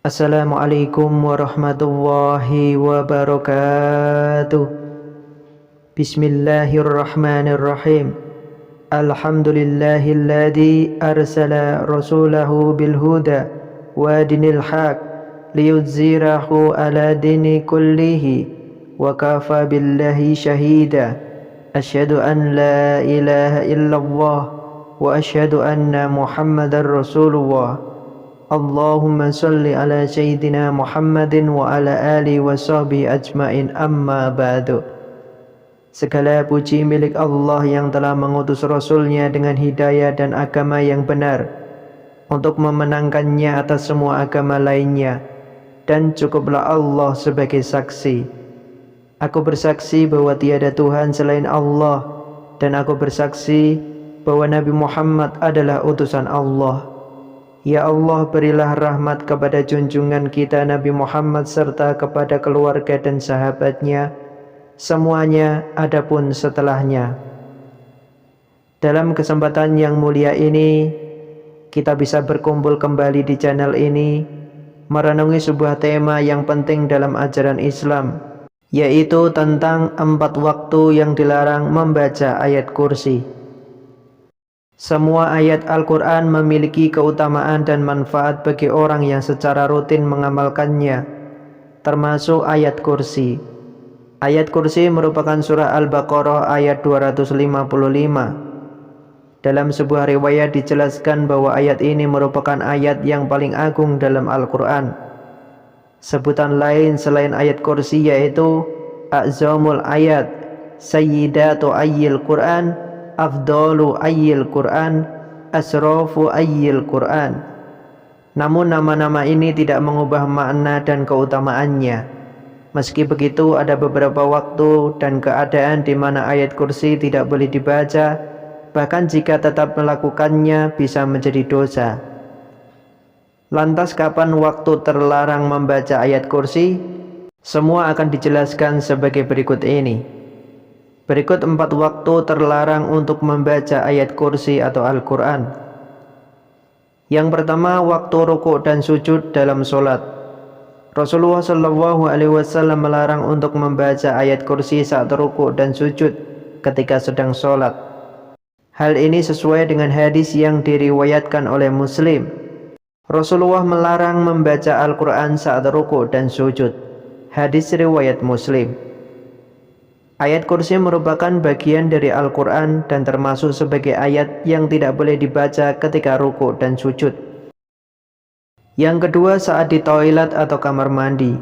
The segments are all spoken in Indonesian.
Assalamualaikum warahmatullahi wabarakatuh. Bismillahirrahmanirrahim. Alhamdulillahilladzi arsala rasulahu bilhuda wa dinil haq liyudzirahu ala dini kullihi wa kafa billahi syahida. Asyhadu an la ilaha illallah wa asyhadu anna muhammadar rasulullah. Allahumma salli ala sayyidina Muhammadin wa ala alihi wa sahbihi ajmain, amma ba'du. Segala puji milik Allah yang telah mengutus Rasulnya dengan hidayah dan agama yang benar untuk memenangkannya atas semua agama lainnya, dan cukuplah Allah sebagai saksi. Aku bersaksi bahwa tiada Tuhan selain Allah, dan aku bersaksi bahwa Nabi Muhammad adalah utusan Allah. Ya Allah, berilah rahmat kepada junjungan kita Nabi Muhammad serta kepada keluarga dan sahabatnya, semuanya adapun setelahnya. Dalam kesempatan yang mulia ini, kita bisa berkumpul kembali di channel ini, merenungi sebuah tema yang penting dalam ajaran Islam, yaitu tentang 4 waktu yang dilarang membaca ayat kursi. Semua ayat Al-Quran memiliki keutamaan dan manfaat bagi orang yang secara rutin mengamalkannya, termasuk ayat kursi. Ayat kursi merupakan surah Al-Baqarah ayat 255. Dalam sebuah riwayat dijelaskan bahwa ayat ini merupakan ayat yang paling agung dalam Al-Quran. Sebutan lain selain ayat kursi yaitu A'zamul ayat, Sayyidatu ayyil Quran, Afdalu ayyil Quran, Asrafu ayyil Quran. Namun nama-nama ini tidak mengubah makna dan keutamaannya. Meski begitu, ada beberapa waktu dan keadaan di mana ayat kursi tidak boleh dibaca, bahkan jika tetap melakukannya bisa menjadi dosa. Lantas kapan waktu terlarang membaca ayat kursi? Semua akan dijelaskan sebagai berikut ini. Berikut 4 waktu terlarang untuk membaca ayat kursi atau Al-Quran. Yang pertama, waktu rukuk dan sujud dalam sholat. Rasulullah SAW melarang untuk membaca ayat kursi saat rukuk dan sujud ketika sedang sholat. Hal ini sesuai dengan hadis yang diriwayatkan oleh Muslim. Rasulullah melarang membaca Al-Quran saat rukuk dan sujud. Hadis riwayat Muslim. Ayat kursi merupakan bagian dari Al-Quran dan termasuk sebagai ayat yang tidak boleh dibaca ketika rukuk dan sujud. Yang kedua, saat di toilet atau kamar mandi.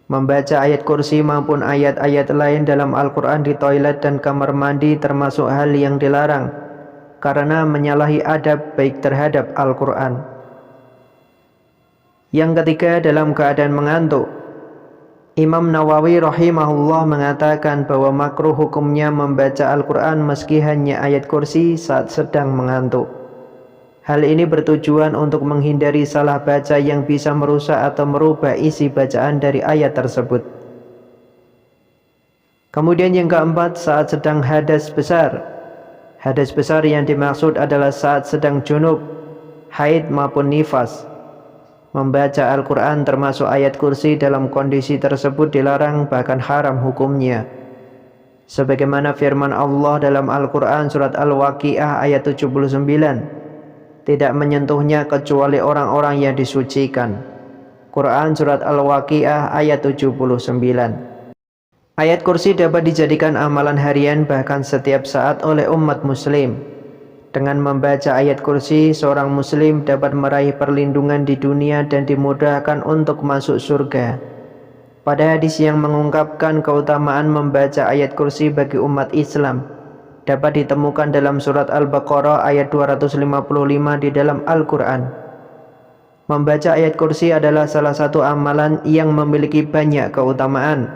Membaca ayat kursi maupun ayat-ayat lain dalam Al-Quran di toilet dan kamar mandi termasuk hal yang dilarang, karena menyalahi adab baik terhadap Al-Quran. Yang ketiga, dalam keadaan mengantuk. Imam Nawawi rahimahullah mengatakan bahwa makruh hukumnya membaca Al-Quran meski hanya ayat kursi saat sedang mengantuk. Hal ini bertujuan untuk menghindari salah baca yang bisa merusak atau merubah isi bacaan dari ayat tersebut. Kemudian yang keempat, saat sedang hadas besar. Hadas besar yang dimaksud adalah saat sedang junub, haid maupun nifas. Membaca Al-Quran termasuk ayat kursi dalam kondisi tersebut dilarang, bahkan haram hukumnya. Sebagaimana firman Allah dalam Al-Quran surat Al-Waqi'ah ayat 79, tidak menyentuhnya kecuali orang-orang yang disucikan. Quran surat Al-Waqi'ah ayat 79. Ayat kursi dapat dijadikan amalan harian bahkan setiap saat oleh umat muslim. Dengan membaca ayat kursi, seorang muslim dapat meraih perlindungan di dunia dan dimudahkan untuk masuk surga. Pada hadis yang mengungkapkan keutamaan membaca ayat kursi bagi umat Islam, dapat ditemukan dalam surat Al-Baqarah ayat 255 di dalam Al-Quran. Membaca ayat kursi adalah salah satu amalan yang memiliki banyak keutamaan.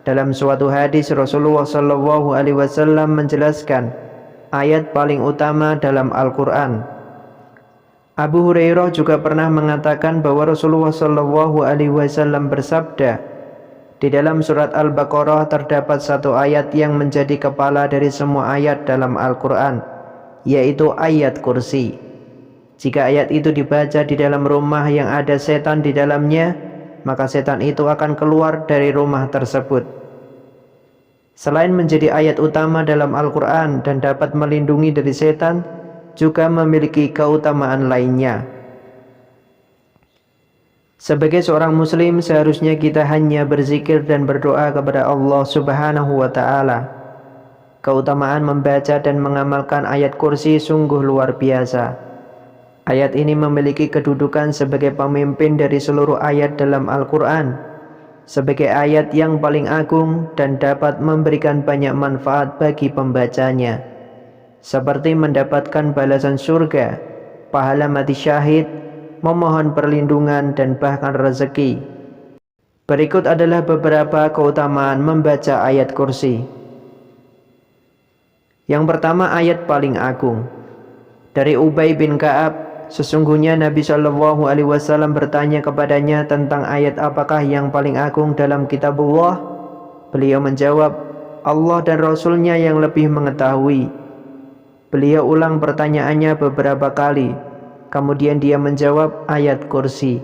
Dalam suatu hadis, Rasulullah SAW menjelaskan ayat paling utama dalam Al-Quran. Abu Hurairah juga pernah mengatakan bahwa Rasulullah SAW bersabda, di dalam surat Al-Baqarah terdapat satu ayat yang menjadi kepala dari semua ayat dalam Al-Quran, yaitu ayat kursi. Jika ayat itu dibaca di dalam rumah yang ada setan di dalamnya, maka setan itu akan keluar dari rumah tersebut. Selain menjadi ayat utama dalam Al-Quran dan dapat melindungi dari setan, juga memiliki keutamaan lainnya. Sebagai seorang muslim, seharusnya kita hanya berzikir dan berdoa kepada Allah Subhanahu wa Ta'ala. Keutamaan membaca dan mengamalkan ayat kursi sungguh luar biasa. Ayat ini memiliki kedudukan sebagai pemimpin dari seluruh ayat dalam Al-Quran, sebagai ayat yang paling agung dan dapat memberikan banyak manfaat bagi pembacanya, seperti mendapatkan balasan surga, pahala mati syahid, memohon perlindungan, dan bahkan rezeki. Berikut adalah beberapa keutamaan membaca ayat kursi. Yang pertama, ayat paling agung. Dari Ubay bin Ka'ab, sesungguhnya Nabi SAW bertanya kepadanya tentang ayat apakah yang paling agung dalam kitabullah. Beliau menjawab, Allah dan Rasulnya yang lebih mengetahui. Beliau ulang pertanyaannya beberapa kali. Kemudian dia menjawab, ayat kursi.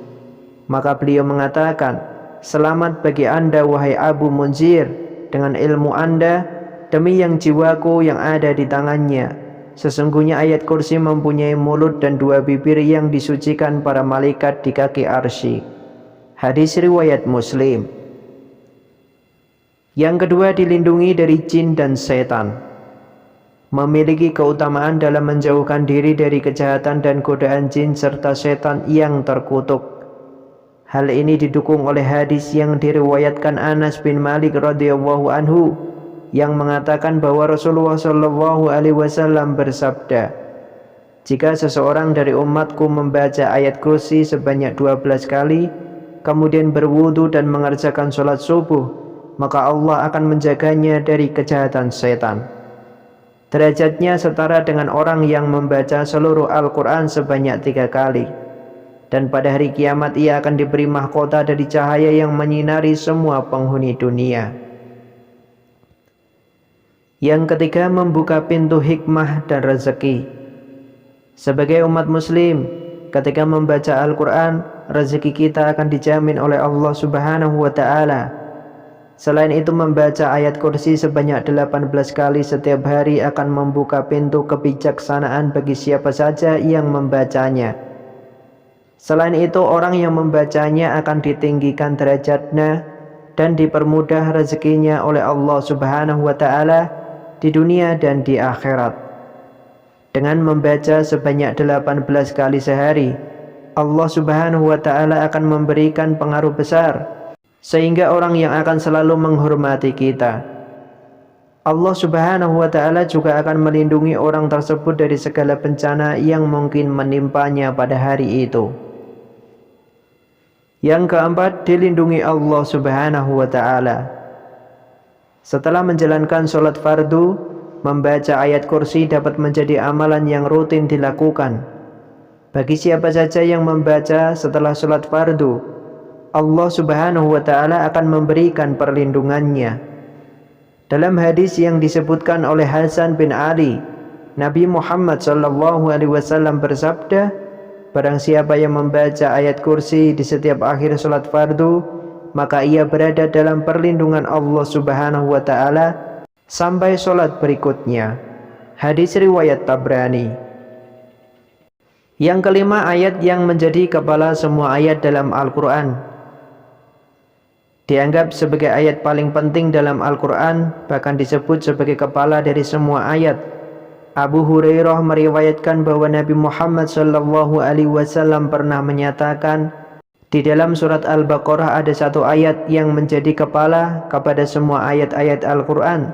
Maka beliau mengatakan, selamat bagi anda wahai Abu Munzir, dengan ilmu anda, demi yang jiwaku yang ada di tangannya. Sesungguhnya ayat kursi mempunyai mulut dan dua bibir yang disucikan para malaikat di kaki arsy. Hadis riwayat Muslim. Yang kedua, dilindungi dari jin dan setan. Memiliki keutamaan dalam menjauhkan diri dari kejahatan dan godaan jin serta setan yang terkutuk. Hal ini didukung oleh hadis yang diriwayatkan Anas bin Malik radhiyallahu anhu, yang mengatakan bahwa Rasulullah SAW bersabda, jika seseorang dari umatku membaca ayat kursi sebanyak 12 kali, kemudian berwudu dan mengerjakan sholat subuh, maka Allah akan menjaganya dari kejahatan setan. Derajatnya setara dengan orang yang membaca seluruh Al-Quran sebanyak 3 kali. Dan pada hari kiamat ia akan diberi mahkota dari cahaya yang menyinari semua penghuni dunia. Yang ketiga, membuka pintu hikmah dan rezeki. Sebagai umat muslim, ketika membaca Al-Quran, rezeki kita akan dijamin oleh Allah Subhanahu wa Ta'ala. Selain itu, membaca ayat kursi sebanyak 18 kali setiap hari akan membuka pintu kebijaksanaan bagi siapa saja yang membacanya. Selain itu, orang yang membacanya akan ditinggikan derajatnya dan dipermudah rezekinya oleh Allah Subhanahu wa Ta'ala di dunia dan di akhirat. Dengan membaca sebanyak 18 kali sehari, Allah Subhanahu wa Ta'ala akan memberikan pengaruh besar, sehingga orang yang akan selalu menghormati kita. Allah Subhanahu wa Ta'ala juga akan melindungi orang tersebut dari segala bencana yang mungkin menimpanya pada hari itu. Yang keempat, dilindungi Allah Subhanahu wa Ta'ala. Setelah menjalankan sholat fardu, membaca ayat kursi dapat menjadi amalan yang rutin dilakukan. Bagi siapa saja yang membaca setelah sholat fardu, Allah Subhanahu wa Ta'ala akan memberikan perlindungannya. Dalam hadis yang disebutkan oleh Hasan bin Ali, Nabi Muhammad SAW bersabda, barang siapa yang membaca ayat kursi di setiap akhir sholat fardu, maka ia berada dalam perlindungan Allah Subhanahu wa Ta'ala sampai sholat berikutnya. Hadis riwayat Tabrani. Yang kelima, ayat yang menjadi kepala semua ayat dalam Al-Quran. Dianggap sebagai ayat paling penting dalam Al-Quran, bahkan disebut sebagai kepala dari semua ayat. Abu Hurairah meriwayatkan bahwa Nabi Muhammad SAW pernah menyatakan, di dalam surat Al-Baqarah ada satu ayat yang menjadi kepala kepada semua ayat-ayat Al-Quran.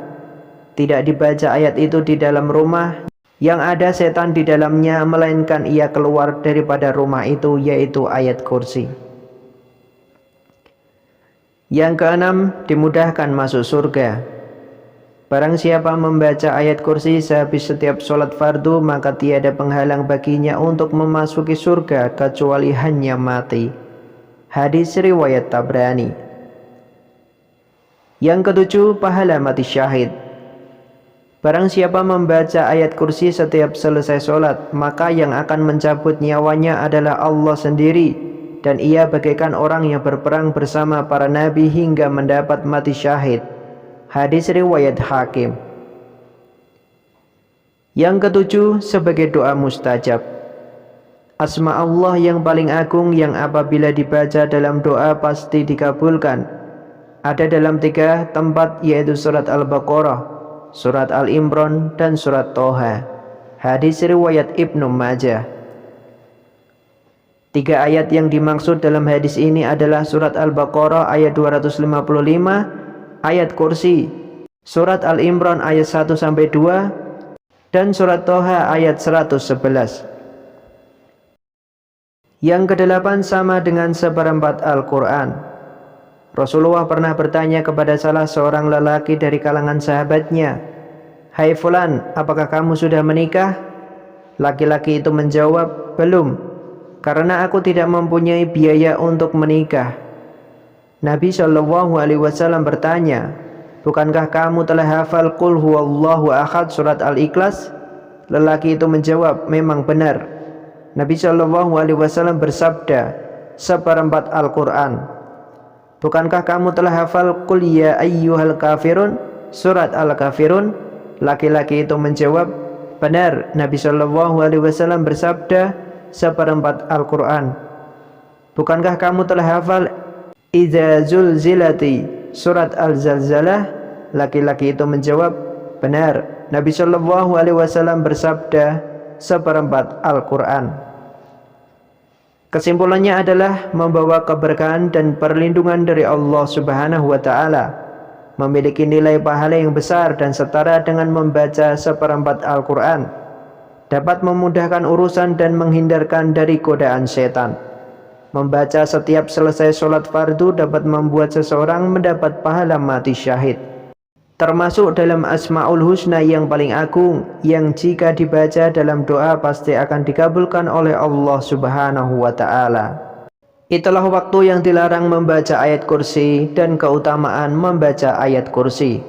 Tidak dibaca ayat itu di dalam rumah yang ada setan di dalamnya, melainkan ia keluar daripada rumah itu, yaitu ayat kursi. Yang keenam, dimudahkan masuk surga. Barang siapa membaca ayat kursi sehabis setiap sholat fardu, maka tiada penghalang baginya untuk memasuki surga kecuali hanya mati. Hadis riwayat Tabrani. Yang ketujuh, pahala mati syahid. Barang siapa membaca ayat kursi setiap selesai sholat, maka yang akan mencabut nyawanya adalah Allah sendiri, dan ia bagaikan orang yang berperang bersama para nabi hingga mendapat mati syahid. Hadis riwayat Hakim. Yang ketujuh, sebagai doa mustajab. Asma Allah yang paling agung yang apabila dibaca dalam doa pasti dikabulkan. Ada dalam 3 tempat, yaitu surat Al-Baqarah, surat Al-Imran, dan surat Toha. Hadis riwayat Ibnu Majah. 3 ayat yang dimaksud dalam hadis ini adalah surat Al-Baqarah ayat 255, ayat kursi, surat Al-Imran ayat 1-2, dan surat Toha ayat 111. Yang kedelapan sama dengan seperempat Al-Quran. Rasulullah pernah bertanya kepada salah seorang lelaki dari kalangan sahabatnya, "Hai fulan, apakah kamu sudah menikah?" Laki-laki itu menjawab, "Belum, karena aku tidak mempunyai biaya untuk menikah." Nabi SAW bertanya, "Bukankah kamu telah hafal Qul huwallahu ahad surat Al-Ikhlas?" Lelaki itu menjawab, "Memang benar." Nabi SAW bersabda, "Seperempat Al-Quran." "Bukankah kamu telah hafal Qul ya ayyuhal kafirun surat Al-Kafirun?" Laki-laki itu menjawab, "Benar." Nabi SAW bersabda, "Seperempat Al-Quran." "Bukankah kamu telah hafal Idza zulzilati surat Al-Zalzalah?" Laki-laki itu menjawab, "Benar." Nabi SAW bersabda, "Seperempat Al-Quran." Kesimpulannya adalah membawa keberkahan dan perlindungan dari Allah Subhanahu wa Ta'ala, memiliki nilai pahala yang besar dan setara dengan membaca seperempat Al-Quran, dapat memudahkan urusan dan menghindarkan dari godaan setan. Membaca setiap selesai sholat fardu dapat membuat seseorang mendapat pahala mati syahid, termasuk dalam Asmaul Husna yang paling agung, yang jika dibaca dalam doa pasti akan dikabulkan oleh Allah Subhanahu wa Ta'ala. Itulah waktu yang dilarang membaca ayat kursi dan keutamaan membaca ayat kursi.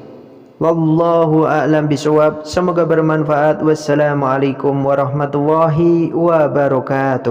Wallahu a'lam bishawab. Semoga bermanfaat. Wassalamualaikum warahmatullahi wabarakatuh.